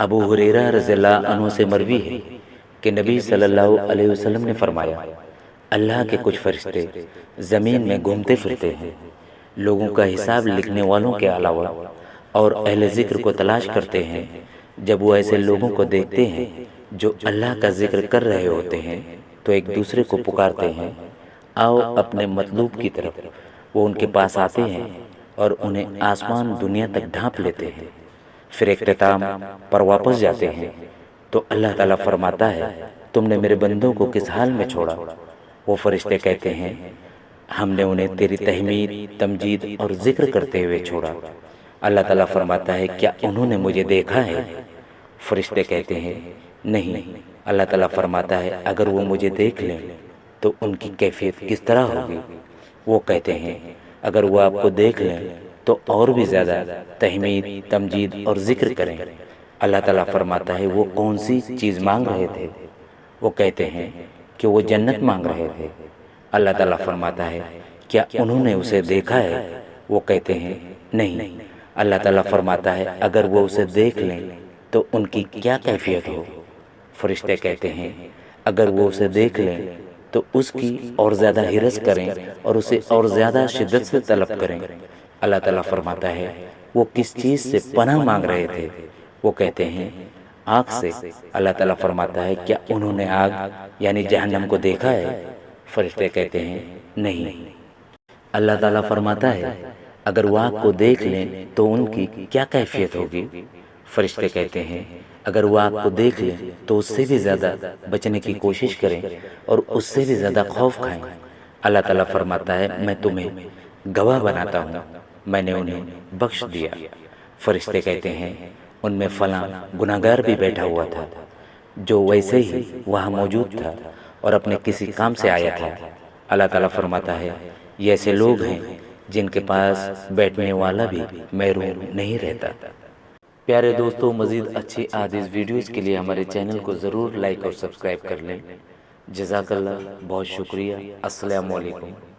ابو ہریرہ رضی اللہ عنہ سے مروی ہے کہ نبی صلی اللہ علیہ وسلم نے فرمایا، اللہ کے کچھ فرشتے زمین میں گھومتے پھرتے ہیں، لوگوں کا حساب لکھنے والوں کے علاوہ، اور اہل ذکر کو تلاش کرتے ہیں۔ جب وہ ایسے لوگوں کو دیکھتے ہیں جو اللہ کا ذکر کر رہے ہوتے ہیں تو ایک دوسرے کو پکارتے ہیں، آؤ اپنے مطلوب کی طرف۔ وہ ان کے پاس آتے ہیں اور انہیں آسمان دنیا تک ڈھانپ لیتے ہیں، پھر اختتام پر واپس جاتے ہیں تو اللہ تعالیٰ فرماتا ہے، تم نے میرے بندوں کو کس حال میں چھوڑا؟ وہ فرشتے کہتے ہیں، ہم نے انہیں تیری تحمید، تمجید اور ذکر کرتے ہوئے چھوڑا۔ اللہ تعالیٰ فرماتا ہے، کیا انہوں نے مجھے دیکھا ہے؟ فرشتے کہتے ہیں، نہیں۔ اللہ تعالیٰ فرماتا ہے، اگر وہ مجھے دیکھ لیں تو ان کی کیفیت کس طرح ہوگی؟ وہ کہتے ہیں، اگر وہ آپ کو دیکھ لیں تو اور بھی زیادہ تحمید، تمجید اور ذکر کریں۔ اللہ تعالیٰ فرماتا ہے، وہ کون سی چیز مانگ رہے تھے؟ وہ کہتے ہیں کہ وہ جنت مانگ رہے تھے۔ اللہ تعالیٰ فرماتا ہے، کیا انہوں نے اسے دیکھا ہے؟ وہ کہتے ہیں، نہیں۔ اللہ تعالیٰ فرماتا ہے، اگر وہ اسے دیکھ لیں تو ان کی کیا کیفیت ہو؟ فرشتے کہتے ہیں، اگر وہ اسے دیکھ لیں تو اس کی اور زیادہ حرص کریں اور اسے اور زیادہ شدت سے طلب کریں۔ اللہ تعالیٰ فرماتا ہے، وہ کس چیز سے پناہ مانگ رہے تھے؟ وہ کہتے ہیں، آگ سے۔ اللہ تعالیٰ فرماتا ہے، کیا انہوں نے آگ یعنی جہنم کو دیکھا ہے؟ فرشتے کہتے ہیں، نہیں۔ اللہ تعالیٰ فرماتا ہے، اگر وہ آگ کو دیکھ لیں تو ان کی کیا کیفیت ہوگی؟ فرشتے کہتے ہیں، اگر وہ آگ کو دیکھ لیں تو اس سے بھی زیادہ بچنے کی کوشش کریں اور اس سے بھی زیادہ خوف کھائیں۔ اللہ تعالیٰ فرماتا ہے، میں تمہیں گواہ بناتا ہوں، میں نے انہیں بخش دیا۔ فرشتے کہتے ہیں، ان میں فلاں گناہگار بھی بیٹھا ہوا تھا جو ویسے ہی وہاں موجود تھا اور اپنے کسی کام سے آیا تھا۔ اللہ تعالیٰ فرماتا ہے، یہ ایسے لوگ ہیں جن کے پاس بیٹھنے والا بھی محروم نہیں رہتا۔ پیارے دوستو، مزید اچھی احادیث ویڈیوز کے لیے ہمارے چینل کو ضرور لائک اور سبسکرائب کر لیں۔ جزاک اللہ، بہت شکریہ۔ السلام علیکم۔